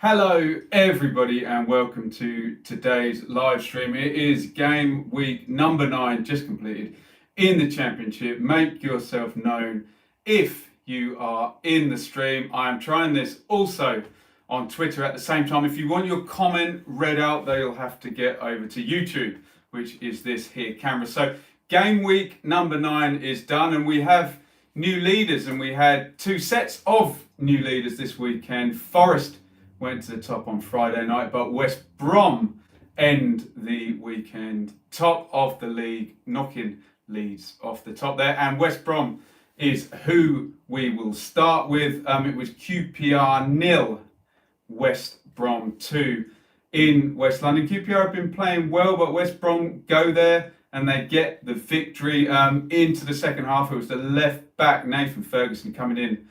Hello everybody and welcome to today's live stream. It is game week number 9 just completed in the Championship. Make yourself known if you are in the stream. I am trying this also on Twitter at the same time. If you want your comment read out, they'll have to get over to YouTube, which is this here camera. So game week number 9 is done and we have new leaders, and we had 2 sets of new leaders this weekend. Forest went to the top on Friday night, but West Brom end the weekend top of the league, knocking Leeds off the top there. And West Brom is who we will start with. It was QPR 0, West Brom 2 in West London. QPR have been playing well, but West Brom go there and they get the victory. Into the second half, it was the left back Nathan Ferguson coming in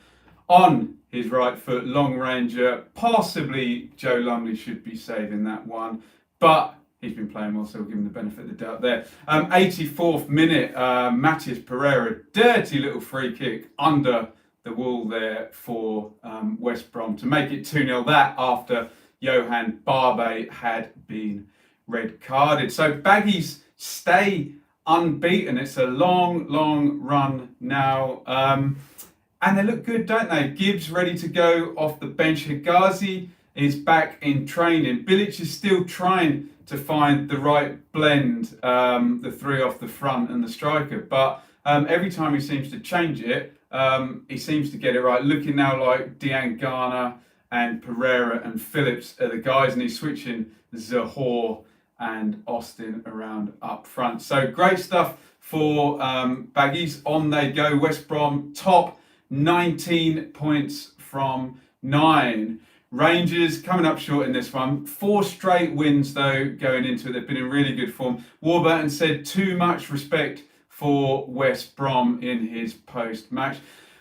on his right foot, long ranger. Possibly Joe Lumley should be saving that one, but he's been playing well, so we'll give him the benefit of the doubt there. 84th minute, Matías Pereira, dirty little free kick under the wall there for West Brom to make it 2-0. That after Johan Barbe had been red carded. So Baggies stay unbeaten. It's a long run now. And they look good, don't they? Gibbs ready to go off the bench. Higazi is back in training. Bilic is still trying to find the right blend, the 3 off the front and the striker. But every time he seems to change it, he seems to get it right. Looking now like Diangana and Pereira and Phillips are the guys, and he's switching Zahor and Austin around up front. So great stuff for Baggies. On they go. West Brom top, 19 points from 9. Rangers coming up short in this one. 4 straight wins though going into it. They've been in really good form. Warburton said too much respect for West Brom in his post-match.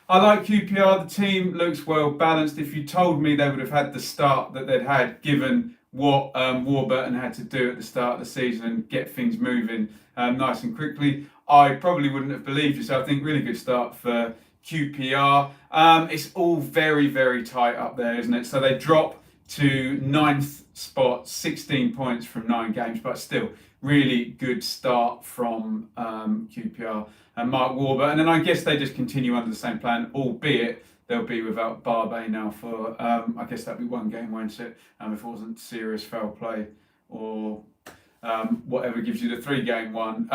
I like QPR. The team looks well balanced. If you told me they would have had the start that they'd had, given what Warburton had to do at the start of the season and get things moving nice and quickly, I probably wouldn't have believed you. So I think really good start for QPR. It's all very tight up there, isn't it? So they drop to 9th spot, 16 points from 9 games, but still really good start from QPR and Mark Warburton. And I guess they just continue under the same plan, albeit they'll be without Barbe now for, I guess that'd be 1 game, won't it? If it wasn't serious foul play or whatever gives you the 3-game one.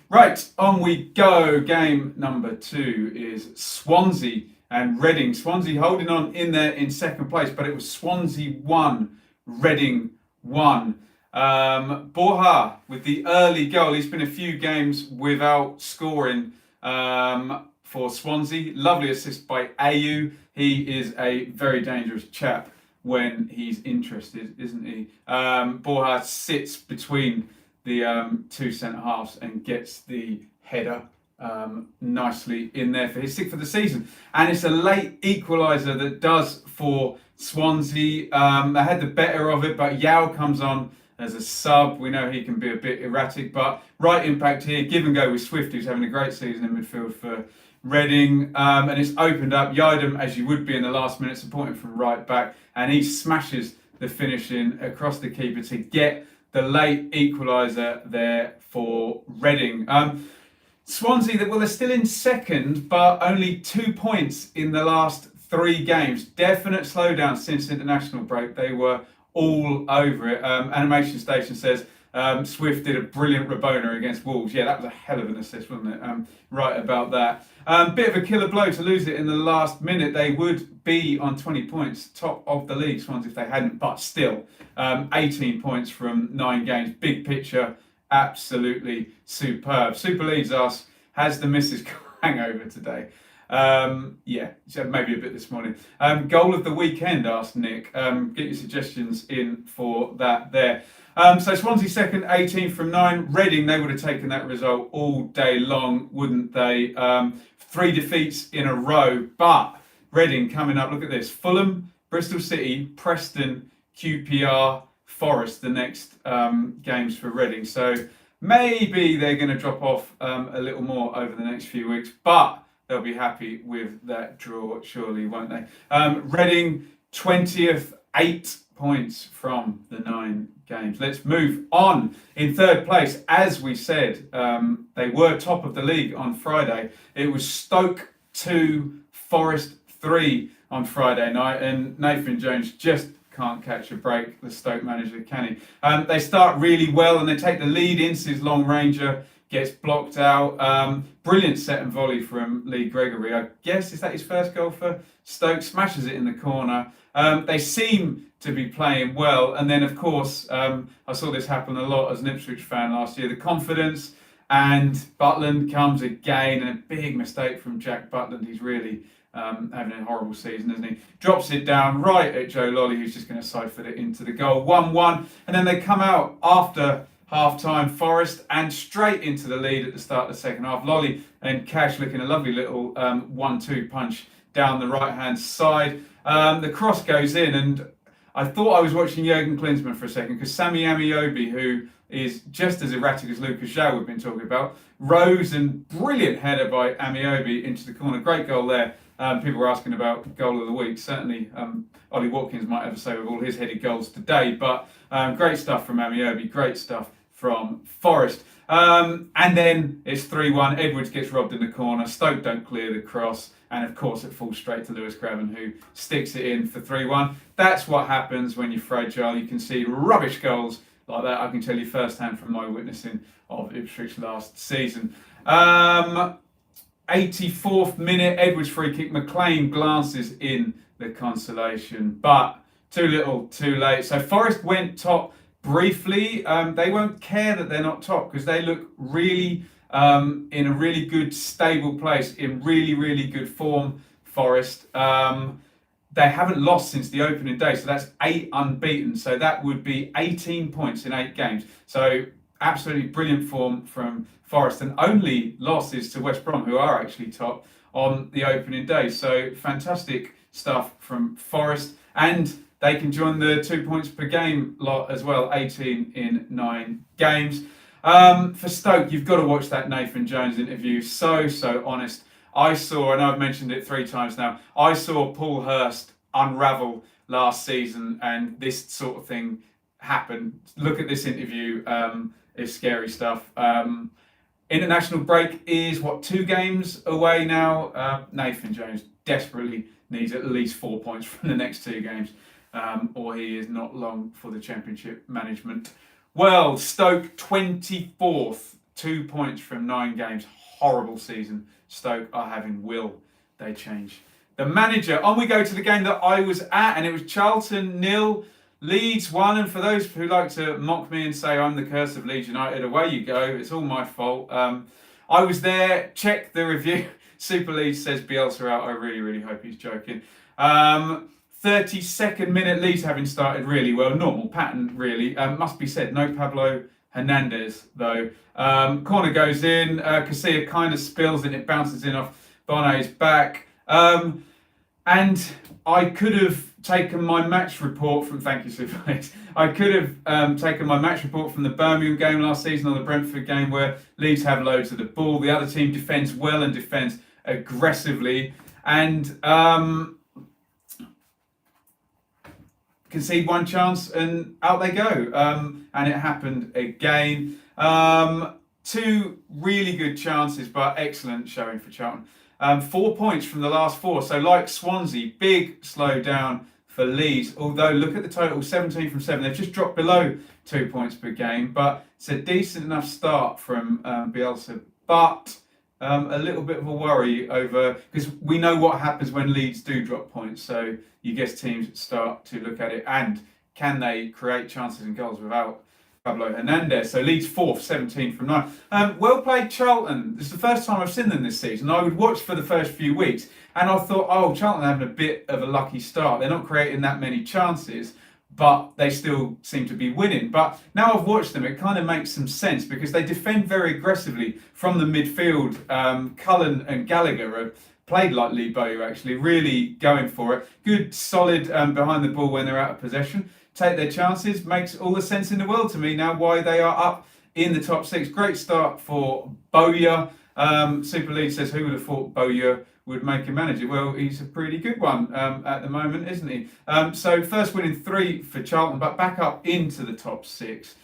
Right, on we go. Game number 2 is Swansea and Reading. Swansea holding on in there in 2nd place, but it was Swansea 1, Reading 1. Borja with the early goal. He's been a few games without scoring for Swansea. Lovely assist by Ayew. He is a very dangerous chap when he's interested, isn't he? Borja sits between the 2 centre halves and gets the header nicely in there for his 6th of the season. And it's a late equaliser that does for Swansea. They had the better of it, but Yao comes on as a sub. We know he can be a bit erratic, but right impact here. Give and go with Swift, who's having a great season in midfield for Reading, and it's opened up. Yidam, as you would be in the last minute, supporting from right back, and he smashes the finish in across the keeper to get the late equaliser there for Reading. Swansea, well, they're still in 2nd, but only 2 points in the last 3 games. Definite slowdown since international break. They were all over it. Animation Station says Swift did a brilliant Rabona against Wolves. Yeah, that was a hell of an assist, wasn't it? Right about that. Bit of a killer blow to lose it in the last minute. They would be on 20 points, top of the league, Swansea, if they hadn't, but still, 18 points from 9 games. Big picture, absolutely superb. Super Leeds asks, has the missus hangover today? Yeah, she had maybe a bit this morning. Goal of the weekend, asked Nick. Get your suggestions in for that there. So Swansea 2nd, 18 from 9. Reading, they would have taken that result all day long, wouldn't they? 3 defeats in a row, but Reading coming up, look at this. Fulham, Bristol City, Preston, QPR, Forest, the next games for Reading. So maybe they're going to drop off a little more over the next few weeks, but they'll be happy with that draw, surely, won't they? Reading 20th, 8 points from the 9 games. Let's move on. In third place, as we said, they were top of the league on Friday. It was Stoke 2, Forest 3 on Friday night, and Nathan Jones just can't catch a break, the Stoke manager, can he? They start really well and they take the lead. Ince's long ranger gets blocked out. Brilliant set and volley from Lee Gregory. I guess, is that his first goal for Stoke? Smashes it in the corner. They seem to be playing well. And then, of course, I saw this happen a lot as an Ipswich fan last year. The confidence, and Butland comes again, and a big mistake from Jack Butland. He's really having a horrible season, isn't he? Drops it down right at Joe Lolly, who's just going to siphon it into the goal. 1-1. And then they come out after half-time, Forest, and straight into the lead at the start of the second half. Lolly and Cash looking a lovely little 1-2 punch down the right-hand side. The cross goes in, and I thought I was watching Jurgen Klinsmann for a second, because Sammy Amiobi, who is just as erratic as Lucas Zhao we've been talking about, rose, and brilliant header by Amiobi into the corner. Great goal there. People were asking about goal of the week. Certainly Ollie Watkins might have a say with all his headed goals today, but great stuff from Amiobi, great stuff from Forest. And then it's 3-1. Edwards gets robbed in the corner. Stoke don't clear the cross. And of course it falls straight to Lewis Craven, who sticks it in for 3-1. That's what happens when you're fragile. You can see rubbish goals like that. I can tell you firsthand from my witnessing of Ipswich last season. 84th minute, Edwards free kick. McLean glances in the consolation, but too little, too late. So Forest went top briefly. They won't care that they're not top, because they look really in a really good, stable place, in really, really good form, Forest. They haven't lost since the opening day, so that's 8 unbeaten. So that would be 18 points in 8 games. So absolutely brilliant form from Forest, and only losses to West Brom, who are actually top on the opening day. So fantastic stuff from Forest, and they can join the 2 points per game lot as well, 18 in 9 games. For Stoke, you've got to watch that Nathan Jones interview. So honest. I know I've mentioned it 3 times now, I saw Paul Hurst unravel last season, and this sort of thing happened. Look at this interview. It's scary stuff. International break is, 2 games away now? Nathan Jones desperately needs at least 4 points from the next 2 games, or he is not long for the Championship management. Well, Stoke 24th, 2 points from 9 games. Horrible season Stoke are having. Will they change the manager? On we go to the game that I was at, and it was Charlton 0, Leeds 1. And for those who like to mock me and say I'm the curse of Leeds United, away you go. It's all my fault. I was there. Check the review. Super Leeds says Bielsa out. I really hope he's joking. 32nd minute, Leeds having started really well. Normal pattern, really. Must be said, no Pablo Hernandez, though. Corner goes in. Casilla kind of spills and it bounces in off Bonet's back. And I could have taken my match report from... Thank you, Super Leeds. I could have taken my match report from the Birmingham game last season, or the Brentford game, where Leeds have loads of the ball. The other team defends well and defends aggressively. And... concede 1 chance and out they go. And it happened again. 2 really good chances, but excellent showing for Charlton. 4 points from the last 4. So like Swansea, big slow down for Leeds. Although look at the total, 17 from 7. They've just dropped below 2 points per game, but it's a decent enough start from Bielsa. But a little bit of a worry over, because we know what happens when Leeds do drop points. So you guess teams start to look at it, and can they create chances and goals without Pablo Hernandez? So Leeds 4th, 17 from 9. Well played Charlton. This is the first time I've seen them this season. I would watch for the first few weeks, and I thought, oh, Charlton are having a bit of a lucky start. They're not creating that many chances, but they still seem to be winning. But now I've watched them, it kind of makes some sense, because they defend very aggressively from the midfield. Cullen and Gallagher are played like Lee Bowyer, actually, really going for it. Good, solid behind the ball when they're out of possession. Take their chances. Makes all the sense in the world to me now why they are up in the top 6. Great start for Bowyer. Super League says, who would have thought Bowyer would make a manager? Well, he's a pretty good one at the moment, isn't he? So first win in 3 for Charlton, but back up into the top 6.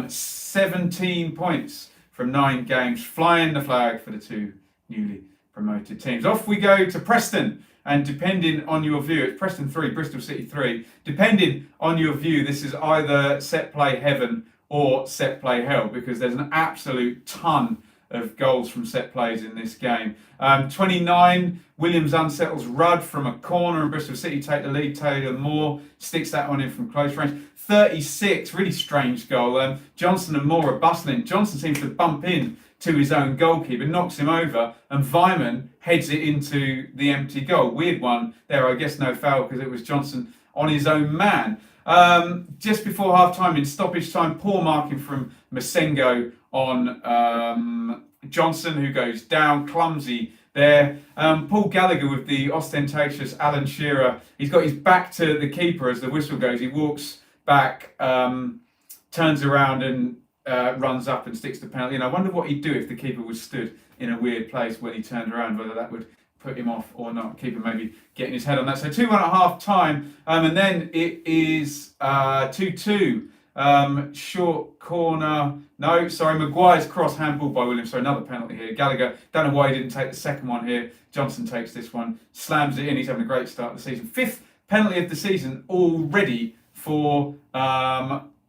17 points from 9 games, flying the flag for the 2 newly promoted teams. Off we go to Preston, and depending on your view, it's Preston 3, Bristol City 3. Depending on your view, this is either set play heaven or set play hell, because there's an absolute ton of goals from set plays in this game. 29, Williams unsettles Rudd from a corner and Bristol City take the lead. Taylor Moore sticks that one in from close range. 36, really strange goal. Johnson and Moore are bustling. Johnson seems to bump in to his own goalkeeper, knocks him over, and Vyman heads it into the empty goal. Weird one there, I guess no foul because it was Johnson on his own man. Just before half-time, in stoppage time, poor marking from Masengo on Johnson, who goes down, clumsy there. Paul Gallagher with the ostentatious Alan Shearer. He's got his back to the keeper as the whistle goes. He walks back, turns around and runs up and sticks the penalty. And I wonder what he'd do if the keeper was stood in a weird place when he turned around, whether that would put him off or not. Keeper maybe getting his head on that. So 2-1 at half time, and then it is 2-2. Short corner. No, sorry, Maguire's cross, handball by Williams. So another penalty here. Gallagher, don't know why he didn't take the second one here. Johnson takes this one, slams it in. He's having a great start of the season. 5th penalty of the season already for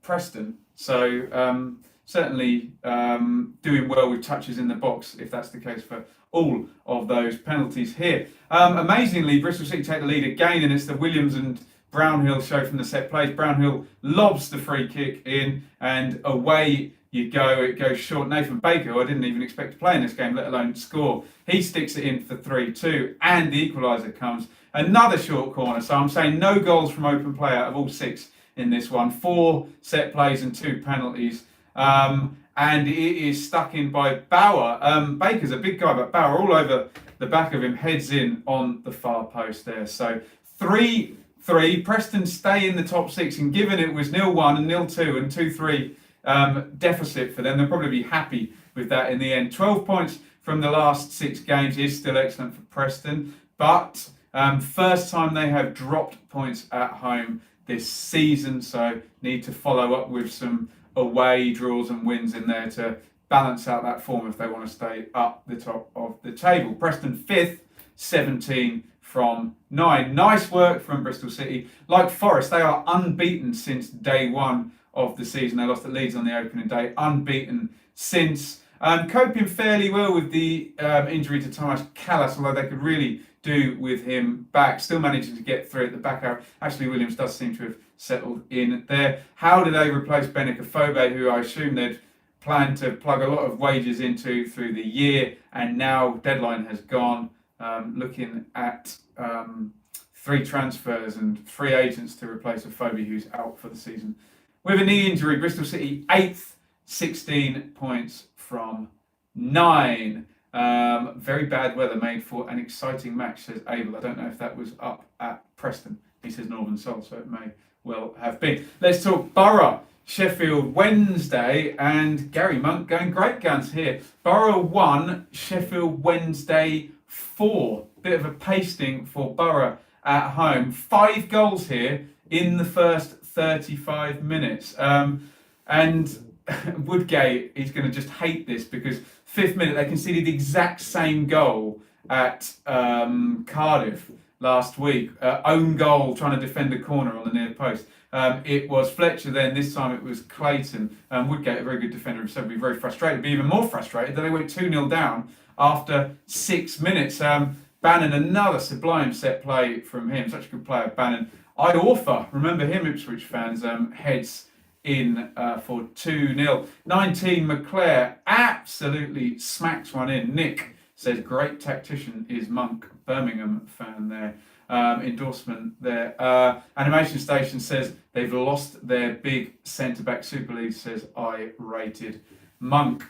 Preston. So certainly doing well with touches in the box, if that's the case for all of those penalties here. Amazingly, Bristol City take the lead again, and it's the Williams and Brownhill show from the set plays. Brownhill lobs the free kick in, and away you go. It goes short. Nathan Baker, who I didn't even expect to play in this game, let alone score, he sticks it in for 3-2, and the equaliser comes. Another short corner. So I'm saying no goals from open play out of all 6 in this one. 4 set plays and 2 penalties. And it is stuck in by Bauer. Baker's a big guy, but Bauer all over the back of him, heads in on the far post there. So 3-3, Preston stay in the top 6, and given it was 0-1 and 0-2 and 2-3 deficit for them, they'll probably be happy with that in the end. 12 points from the last 6 games is still excellent for Preston, but first time they have dropped points at home this season, so need to follow up with some away draws and wins in there to balance out that form if they want to stay up the top of the table. Preston 5th, 17 from 9. Nice work from Bristol City. Like Forest, they are unbeaten since day 1 of the season. They lost at Leeds on the opening day. Unbeaten since. Coping fairly well with the injury to Thomas Callas, although they could really do with him back. Still managing to get through at the back out. Ashley Williams does seem to have settled in there. How do they replace Benik Afobe, who I assume they'd planned to plug a lot of wages into through the year, and now deadline has gone. Looking at 3 transfers and 3 agents to replace Afobe, who's out for the season with a knee injury. Bristol City 8th, 16 points from 9. Very bad weather made for an exciting match, says Abel. I don't know if that was up at Preston. He says Northern Soul, so it may well have been. Let's talk Borough, Sheffield Wednesday, and Gary Monk going great guns here. Borough 1, Sheffield Wednesday 4. Bit of a pasting for Borough at home. 5 goals here in the first 35 minutes. And Woodgate is going to just hate this because 5th minute they conceded the exact same goal at Cardiff last week. Own goal, trying to defend the corner on the near post. It was Fletcher then, this time it was Clayton. Woodgate, a very good defender himself, would be very frustrated, be even more frustrated that they went 2-0 down after 6 minutes. Bannon, another sublime set play from him, such a good player, Bannon. Iorfa, remember him, Ipswich fans, heads in for 2-0. 19, McClare absolutely smacks one in. Nick says, great tactician is Monk, Birmingham fan there. Endorsement there. Animation Station says they've lost their big centre-back. Super League says I rated Monk.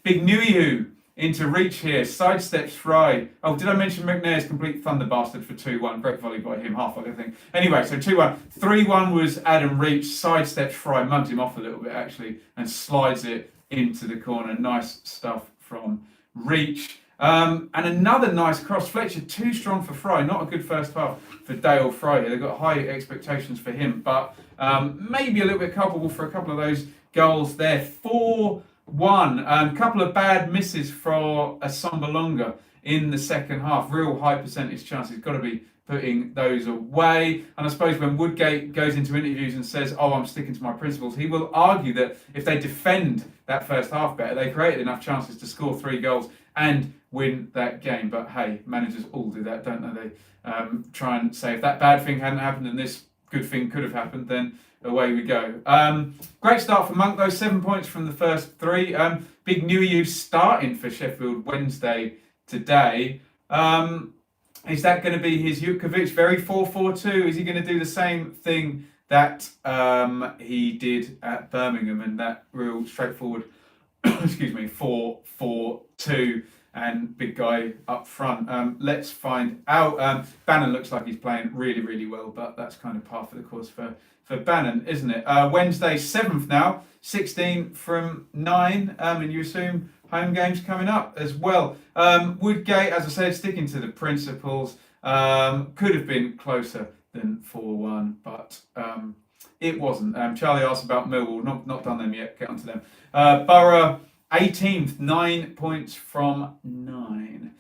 Big Newey into reach here, sidesteps Fry. Oh, did I mention McNair's complete thunder bastard for 2-1? Great volley by him, half I think. Anyway, so 2-1. 3-1 was Adam Reach, sidesteps Fry, mugged him off a little bit actually, and slides it into the corner. Nice stuff from reach. And another nice cross. Fletcher too strong for Fry. Not a good first half for Dale Fry here. They've got high expectations for him, but maybe a little bit culpable for a couple of those goals there. 4-1. Couple of bad misses for Asombalonga in the second half. Real high percentage chances. Got to be putting those away. And I suppose when Woodgate goes into interviews and says, "Oh, I'm sticking to my principles," he will argue that if they defend that first half better, they created enough chances to score 3 goals and win that game. But hey, managers all do that, don't they? They try and say if that bad thing hadn't happened and this good thing could have happened, then away we go. Great start for Monk, though. 7 points from the first 3. Big new youth starting for Sheffield Wednesday today. Is that going to be his Jutkovic? Very 4-4-2. Is he going to do the same thing that he did at Birmingham and that real straightforward, 4-4-2 and big guy up front? Let's find out. Bannon looks like he's playing really, really well, but that's kind of par for the course for Bannon, isn't it? Wednesday, 7th now, 16 from 9, and you assume home games coming up as well. Woodgate, as I said, sticking to the principles. Could have been closer than 4-1, but it wasn't. Charlie asked about Millwall. Not done them yet. Get onto them. Borough, 18th, 9 points from 9.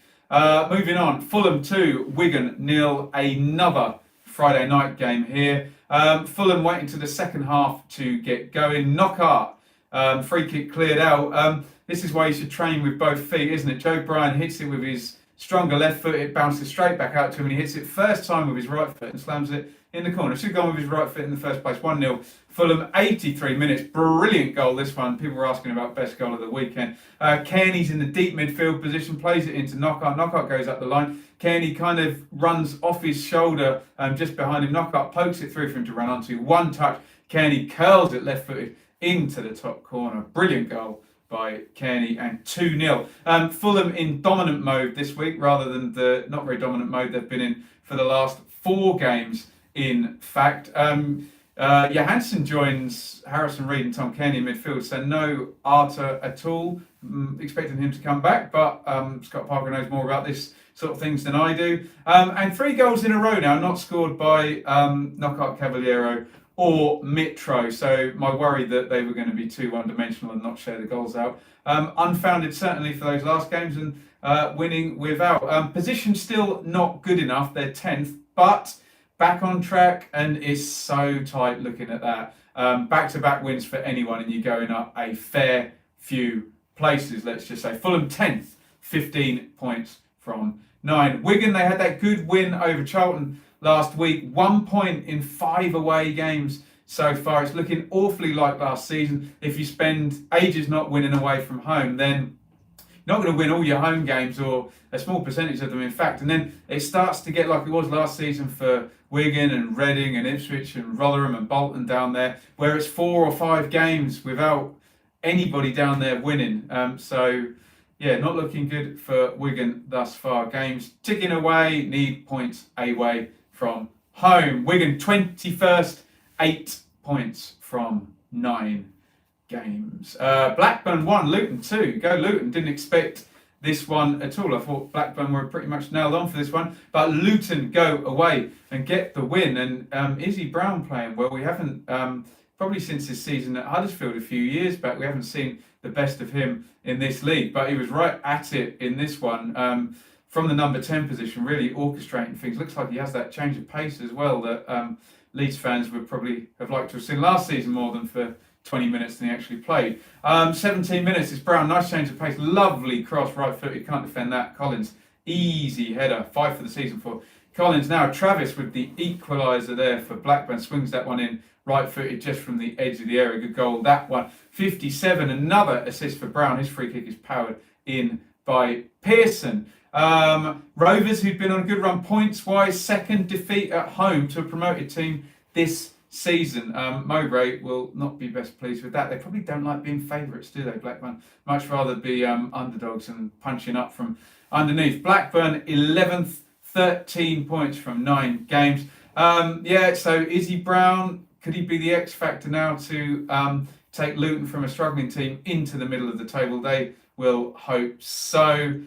Moving on. Fulham 2, Wigan 0. Another Friday night game here. Fulham waiting to the second half to get going. Knockaert. Free kick cleared out. This is why you should train with both feet, isn't it? Joe Bryan hits it with his stronger left foot. It bounces straight back out to him, and he hits it first time with his right foot and slams it in the corner. Should have gone with his right foot in the first place. 1-0. Fulham, 83 minutes. Brilliant goal, this one. People were asking about best goal of the weekend. Kearney's in the deep midfield position, plays it into Knockaert. Knockaert goes up the line. Kearney kind of runs off his shoulder just behind him. Knockaert pokes it through for him to run onto. One touch. Kearney curls it left-footed into the top corner. Brilliant goal by Kearney, and 2-0. Fulham in dominant mode this week rather than the not very dominant mode they've been in for the last 4 games, in fact. Johansson joins Harrison Reed and Tom Kearney in midfield, so no Arter at all. Expecting him to come back, but Scott Parker knows more about this sort of things than I do. And 3 goals in a row now, not scored by Knockaert Cavaliero or Mitro, so my worry that they were going to be too one-dimensional and not share the goals out. Unfounded certainly for those last games, and winning without. Position still not good enough, they're 10th, but back on track, and it's so tight looking at that. Back-to-back wins for anyone, and you're going up a fair few places, let's just say. Fulham 10th, 15 points from 9. Wigan, they had that good win over Charlton last week, 1 point in 5 away games so far. It's looking awfully like last season. If you spend ages not winning away from home, then you're not going to win all your home games, or a small percentage of them, in fact. And then it starts to get like it was last season for Wigan and Reading and Ipswich and Rotherham and Bolton down there, where it's 4 or 5 games without anybody down there winning. Yeah, not looking good for Wigan thus far. Games ticking away, need points away from home. Wigan 21st, 8 points from 9 games. Blackburn 1, Luton 2. Go Luton. Didn't expect this one at all. I thought Blackburn were pretty much nailed on for this one. But Luton go away and get the win. And Izzy Brown playing well. We haven't, probably since his season at Huddersfield a few years back, we haven't seen the best of him in this league. But he was right at it in this one. From the number 10 position, really orchestrating things. Looks like he has that change of pace as well that Leeds fans would probably have liked to have seen last season more than for 20 minutes than he actually played. 17 minutes, it's Brown, nice change of pace, lovely cross, right-footed, can't defend that. Collins, easy header, 5 for the season for Collins. Now Travis with the equaliser there for Blackburn, swings that one in, right-footed just from the edge of the area, good goal, that one. 57, another assist for Brown, his free kick is powered in by Pearson. Rovers, who've been on a good run points-wise, second defeat at home to a promoted team this season. Mowbray will not be best pleased with that. They probably don't like being favourites, do they, Blackburn? Much rather be underdogs and punching up from underneath. Blackburn 11th, 13 points from 9 games. So Izzy Brown, could he be the X factor now to take Luton from a struggling team into the middle of the table? They will hope so.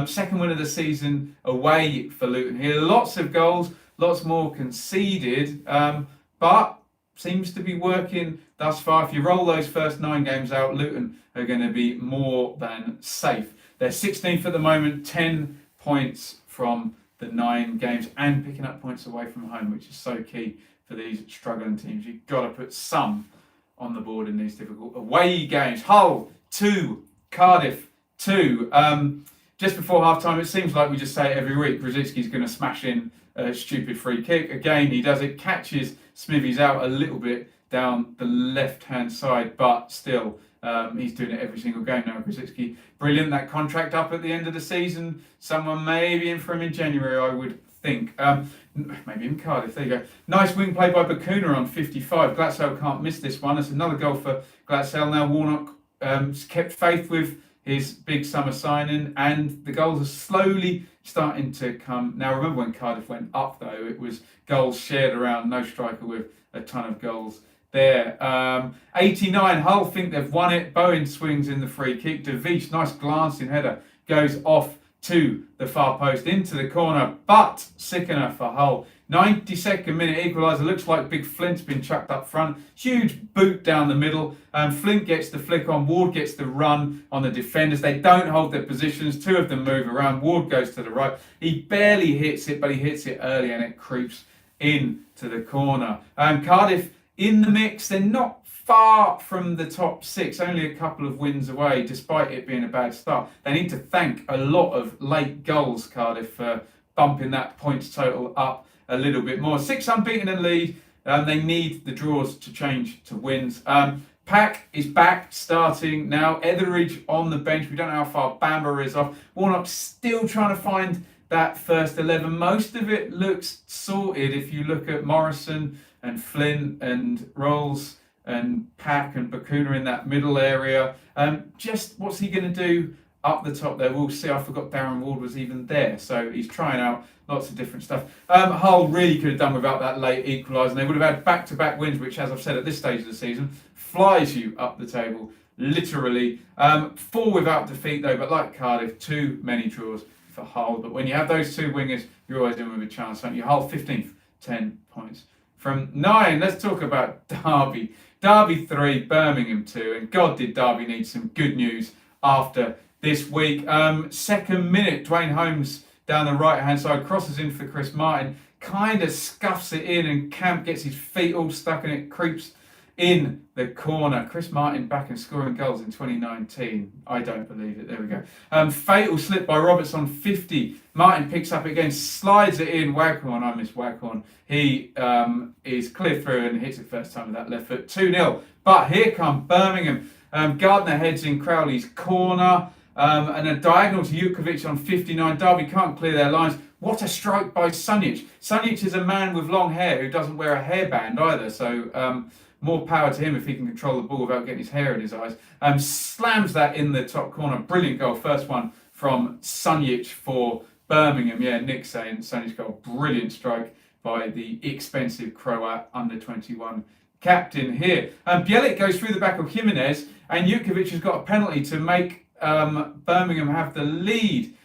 Second win of the season away for Luton here. Lots of goals, lots more conceded, but seems to be working thus far. If you roll those first 9 games out, Luton are going to be more than safe. They're 16th at the moment, 10 points from the 9 games, and picking up points away from home, which is so key for these struggling teams. You've got to put some on the board in these difficult away games. Hull 2, Cardiff 2. Just before half-time, it seems like we just say it every week, Brzezinski's going to smash in a stupid free kick. Again, he does it, catches Smithies out a little bit down the left-hand side, but still, he's doing it every single game now. Brzezinski, brilliant. That contract up at the end of the season. Someone may be in for him in January, I would think. Maybe in Cardiff. There you go. Nice wing play by Bakuna on 55. Glatzel can't miss this one. It's another goal for Glatzel. Now Warnock kept faith with his big summer signing, and the goals are slowly starting to come. Now remember when Cardiff went up though, it was goals shared around, no striker with a ton of goals there. 89, Hull think they've won it. Bowen swings in the free kick. De Vies, nice glancing header, goes off to the far post into the corner, but sickener for Hull. 92nd minute equaliser. Looks like Big Flint's been chucked up front. Huge boot down the middle. Flint gets the flick on. Ward gets the run on the defenders. They don't hold their positions. 2 of them move around. Ward goes to the right. He barely hits it, but he hits it early and it creeps into the corner. Cardiff in the mix. They're not far from the top 6, only a couple of wins away, despite it being a bad start. They need to thank a lot of late goals, Cardiff, for bumping that points total up a little bit more. 6 unbeaten in lead. They need the draws to change to wins. Pack is back, starting now. Etheridge on the bench. We don't know how far Bamber is off. Warnock still trying to find that first 11. Most of it looks sorted if you look at Morrison and Flint and Rolls and Pack and Bakuna in that middle area. Just what's he going to do up the top there? We'll see. I forgot Darren Ward was even there. So he's trying out lots of different stuff. Hull really could have done without that late equaliser. They would have had back-to-back wins, which, as I've said at this stage of the season, flies you up the table, literally. 4 without defeat, though, but like Cardiff, too many draws for Hull. But when you have those 2 wingers, you're always in with a chance, aren't you? Hull 15th, 10 points from 9. Let's talk about Derby. Derby 3, Birmingham 2. And God, did Derby need some good news after this week. Second minute, Dwayne Holmes down the right-hand side, crosses in for Chris Martin, kind of scuffs it in, and Camp gets his feet all stuck and it creeps in the corner. Chris Martin back and scoring goals in 2019. I don't believe it. There we go. Fatal slip by Roberts on 50. Martin picks up again, slides it in. Waghorn, I miss Waghorn. He is clear through and hits it first time with that left foot. 2-0. But here come Birmingham. Gardner heads in Crowley's corner. And a diagonal to Jukovic on 59. Derby can't clear their lines. What a strike by Sunic. Sunic is a man with long hair who doesn't wear a hairband either. So more power to him if he can control the ball without getting his hair in his eyes. Slams that in the top corner. Brilliant goal. First one from Sunic for Birmingham. Yeah, Nick saying Sunic's got a brilliant strike by the expensive Croat under-21 captain here. Bielik goes through the back of Jimenez, and Jukovic has got a penalty to make Birmingham have the lead.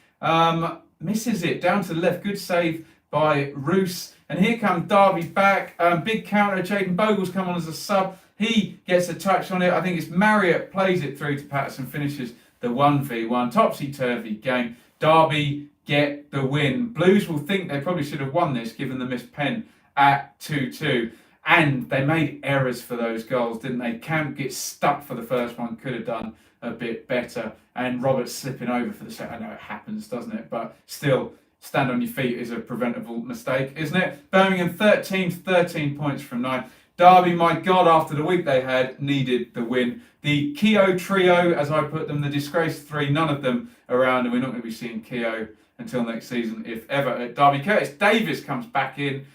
Misses it down to the left. Good save by Roos. And here comes Derby back. Big counter. Jaden Bogle's come on as a sub. He gets a touch on it. I think it's Marriott plays it through to Patterson. Finishes the 1v1. Topsy-turvy game. Derby get the win. Blues will think they probably should have won this given the missed pen at 2-2. And they made errors for those goals, didn't they? Camp gets stuck for the first one. Could have done a bit better, and Roberts slipping over for the second. I know it happens, doesn't it? But still, stand on your feet is a preventable mistake, isn't it? Birmingham 13 points from 9. Derby, my God, after the week they had, needed the win. The Keogh trio, as I put them, the disgraced 3, none of them around, and we're not going to be seeing Keogh until next season, if ever, at Derby. Curtis Davis comes back in.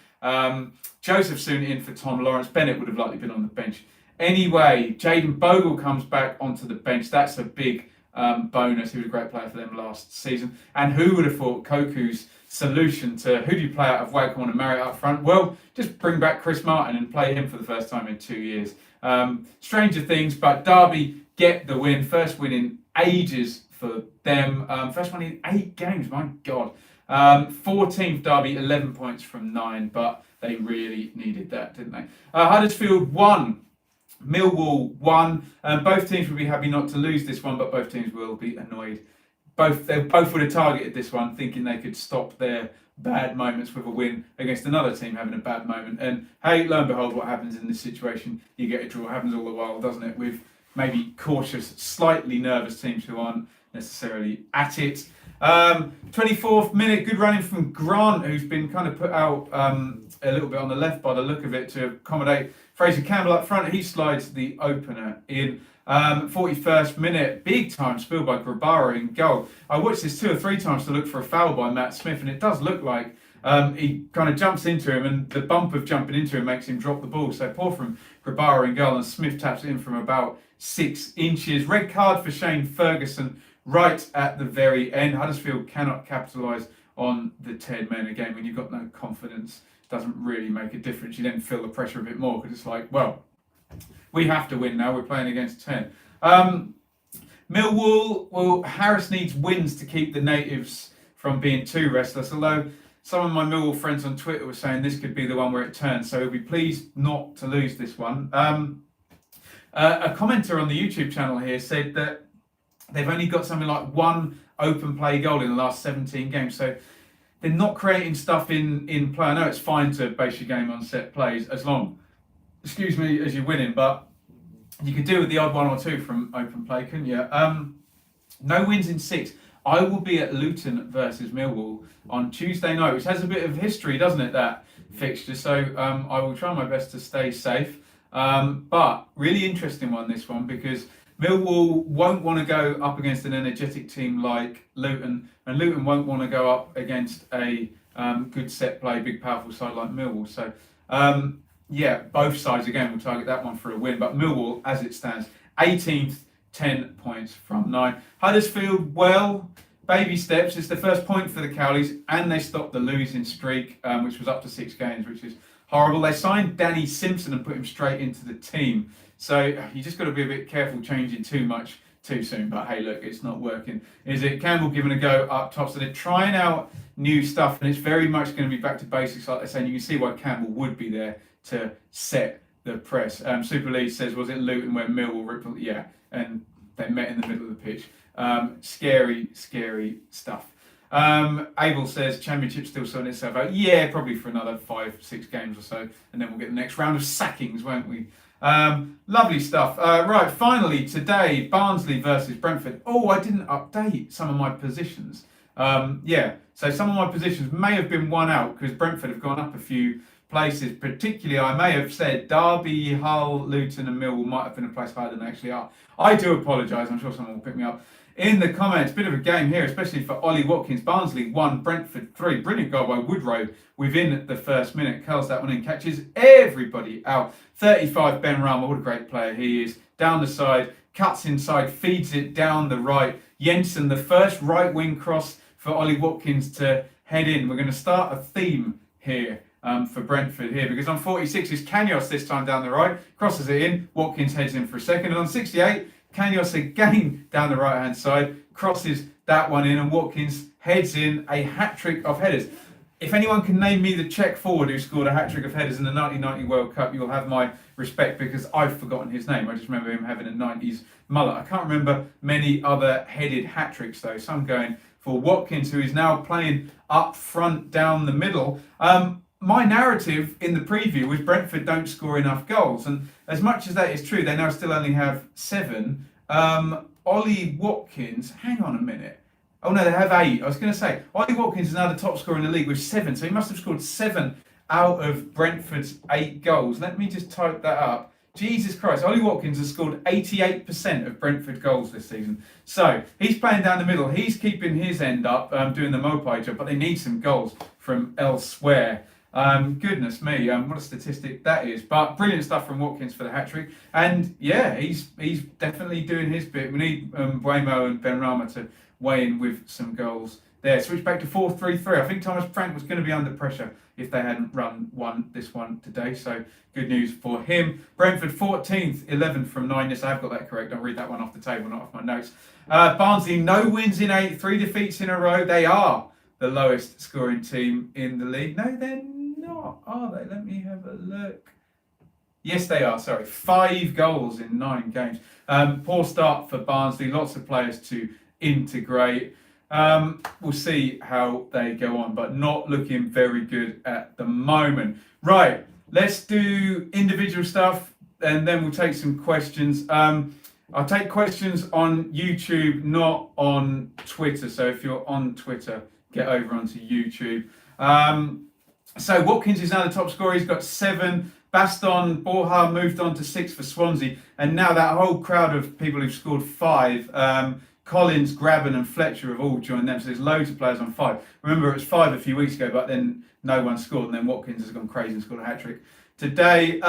Joseph soon in for Tom Lawrence. Bennett would have likely been on the bench. Anyway, Jaden Bogle comes back onto the bench. That's a big bonus. He was a great player for them last season. And who would have thought Koku's solution to who do you play out of Waghorn and Marriott up front? Well, just bring back Chris Martin and play him for the first time in 2 years. Stranger things, but Derby get the win. First win in ages for them. First one in 8 games, my God. 14th derby, 11 points from 9, but they really needed that, didn't they? Huddersfield 1. Millwall 1. Both teams will be happy not to lose this one, but both teams will be annoyed. They both would have targeted this one, thinking they could stop their bad moments with a win against another team having a bad moment. And hey, lo and behold, what happens in this situation? You get a draw. It happens all the while, doesn't it? With maybe cautious, slightly nervous teams who aren't necessarily at it. 24th minute, good running from Grant, who's been kind of put out a little bit on the left by the look of it to accommodate Fraser Campbell up front. He slides the opener in. 41st minute, big time spill by Grabara in goal. I watched this 2 or 3 times to look for a foul by Matt Smith, and it does look like he kind of jumps into him, and the bump of jumping into him makes him drop the ball. So poor from Grabara in goal, and Smith taps it in from about 6 inches. Red card for Shane Ferguson right at the very end. Huddersfield cannot capitalise on the 10 men again. When you've got no confidence, it doesn't really make a difference. You then feel the pressure a bit more because it's like, well, we have to win now. We're playing against 10. Millwall, well, Harris needs wins to keep the natives from being too restless. Although some of my Millwall friends on Twitter were saying this could be the one where it turns. So we'll be pleased not to lose this one. A commenter on the YouTube channel here said that they've only got something like 1 open play goal in the last 17 games. So they're not creating stuff in play. I know it's fine to base your game on set plays as long, as you're winning, but you could do with the odd 1 or 2 from open play, couldn't you? No wins in 6. I will be at Luton versus Millwall on Tuesday night, which has a bit of history, doesn't it, that fixture? So I will try my best to stay safe. But really interesting one, this one, because Millwall won't want to go up against an energetic team like Luton, and Luton won't want to go up against a good set play, big powerful side like Millwall. So yeah, both sides again will target that one for a win, but Millwall, as it stands, 18th, 10 points from 9. Huddersfield, well, baby steps. It's the first point for the Cowleys, and they stopped the losing streak, which was up to 6 games, which is horrible. They signed Danny Simpson and put him straight into the team. So you just got to be a bit careful changing too much too soon. But hey, look, it's not working, is it? Campbell giving a go up top. So they're trying out new stuff, and it's very much going to be back to basics, like they're saying. You can see why Campbell would be there to set the press. Super Lee says, was it Luton where Millwall ripped? Yeah, and they met in the middle of the pitch. Scary stuff. Abel says, Championship still sorting itself out. Yeah, probably for another 5-6 games or so, and then we'll get the next round of sackings, won't we? Lovely stuff. Right, finally today, Barnsley versus Brentford. Oh, I didn't update some of my positions. Yeah, so some of my positions may have been won out because Brentford have gone up a few places. Particularly, I may have said Derby, Hull, Luton and Millwall might have been a place higher than they actually are. I do apologise. I'm sure someone will pick me up in the comments. Bit of a game here, especially for Ollie Watkins. Barnsley 1, Brentford 3. Brilliant goal by Woodrow within the first minute. Curls that one in, catches everybody out. 35, Ben Rama, what a great player he is. Down the side, cuts inside, feeds it down the right. Jensen, the first right wing cross for Ollie Watkins to head in. We're going to start a theme here for Brentford here, because on 46 is Kanyos this time down the right, crosses it in, Watkins heads in for a second, and on 68, Kanyos again down the right hand side, crosses that one in, and Watkins heads in a hat-trick of headers. If anyone can name me the Czech forward who scored a hat-trick of headers in the 1990 World Cup, you'll have my respect, because I've forgotten his name. I just remember him having a 90s mullet. I can't remember many other headed hat-tricks though, so I'm going for Watkins, who is now playing up front down the middle. My narrative in the preview was Brentford don't score enough goals, and as much as that is true, they now still only have 7. Ollie Watkins, hang on a minute. Oh no, they have 8. I was going to say, Ollie Watkins is now the top scorer in the league with 7, so he must have scored 7 out of Brentford's 8 goals. Let me just type that up. Jesus Christ, Ollie Watkins has scored 88% of Brentford goals this season. So he's playing down the middle. He's keeping his end up, doing the Mopai job, but they need some goals from elsewhere. Goodness me, what a statistic that is. But brilliant stuff from Watkins for the hat-trick. And yeah, he's definitely doing his bit. We need Buemo and Benrahma to weigh in with some goals there. Switch back to 4-3-3. I think Thomas Frank was going to be under pressure if they hadn't run this one today. So good news for him. Brentford 14th, 11 from 9. Yes, I have got that correct. I'll read that one off the table, not off my notes. Barnsley, no wins in 8, 3 defeats in a row. They are the lowest scoring team in the league. No, they're not, are they? Let me have a look. Yes, they are. Sorry, 5 goals in 9 games. Poor start for Barnsley. Lots of players to integrate. We'll see how they go on, but not looking very good at the moment. Right, let's do individual stuff, and then we'll take some questions. I'll take questions on YouTube, not on Twitter. So if you're on Twitter, get over onto YouTube. So Watkins is now the top scorer. He's got 7. Baston Borja moved on to 6 for Swansea. And now that whole crowd of people who've scored 5, Collins, Graben and Fletcher have all joined them. So there's loads of players on 5. Remember, it was 5 a few weeks ago, but then no one scored. And then Watkins has gone crazy and scored a hat-trick today.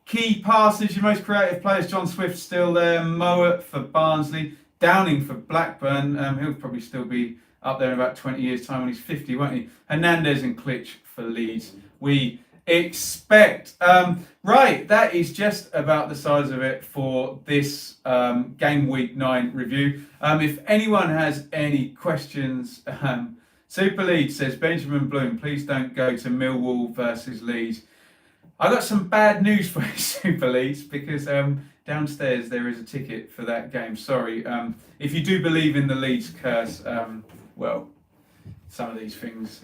Key passes, your most creative players. John Swift still there. Mowat for Barnsley. Downing for Blackburn. He'll probably still be up there in about 20 years' time when he's 50, won't he? Hernandez and Klitsch for Leeds. We expect. Right, that is just about the size of it for this game week 9 review. If anyone has any questions, Super League says, Benjamin Bloom, please don't go to Millwall versus Leeds. I got some bad news for you, Super Leagues, because downstairs there is a ticket for that game. Sorry. If you do believe in the Leeds curse, well, some of these things.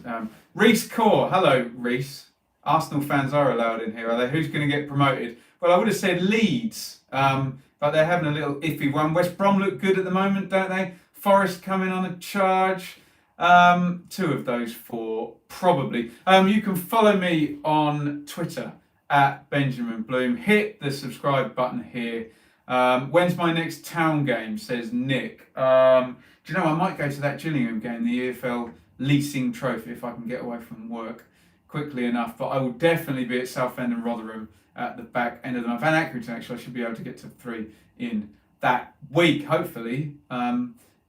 Reese Core, hello Reese. Arsenal fans are allowed in here, are they? Who's going to get promoted? Well, I would have said Leeds, but they're having a little iffy one. West Brom look good at the moment, don't they? Forest coming on a charge. 2 of those 4, probably. You can follow me on Twitter at Benjamin Bloom. Hit the subscribe button here. When's my next town game, says Nick. Do you know, I might go to that Gillingham game, the EFL Leasing Trophy, if I can get away from work quickly enough. But I will definitely be at Southend and Rotherham at the back end of the month. And Accrington, actually, I should be able to get to 3 in that week, hopefully.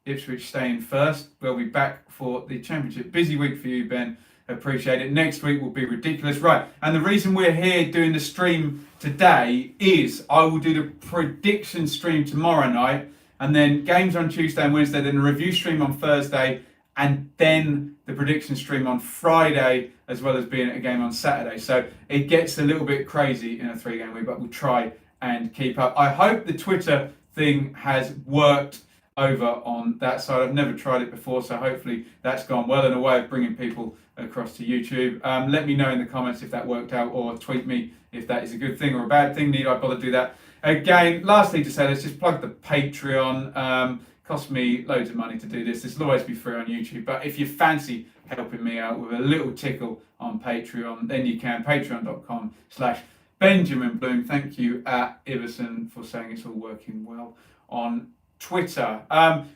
Ipswich staying first. We'll be back for the Championship. Busy week for you, Ben. Appreciate it. Next week will be ridiculous. Right, and the reason we're here doing the stream today is I will do the prediction stream tomorrow night, and then games on Tuesday and Wednesday, then a review stream on Thursday, and then the prediction stream on Friday, as well as being at a game on Saturday. So it gets a little bit crazy in a 3-game week, but we'll try and keep up. I hope the Twitter thing has worked over on that side. I've never tried it before, so hopefully that's gone well in a way of bringing people across to YouTube. Let me know in the comments if that worked out, or tweet me if that is a good thing or a bad thing. Need I bother do that? Again, lastly to say, let's just plug the Patreon. Costs me loads of money to do this. This will always be free on YouTube, but if you fancy helping me out with a little tickle on Patreon, then you can. Patreon.com/Benjamin Bloom. Thank you at Iverson for saying it's all working well on Twitter.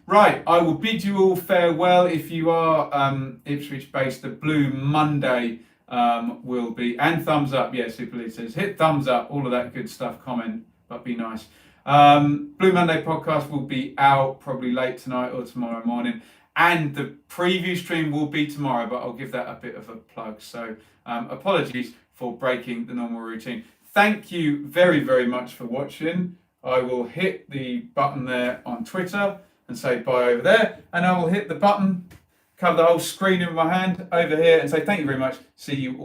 Right, I will bid you all farewell. If you are Ipswich based, the Blue Monday will be, and thumbs up. Yeah, Super League says hit thumbs up, all of that good stuff. Comment, but be nice. Blue Monday podcast will be out probably late tonight or tomorrow morning, and the preview stream will be tomorrow, but I'll give that a bit of a plug. So apologies for breaking the normal routine. Thank you very, very much for watching. I will hit the button there on Twitter and say bye over there, and I will hit the button, cover the whole screen in my hand over here and say thank you very much. See you all.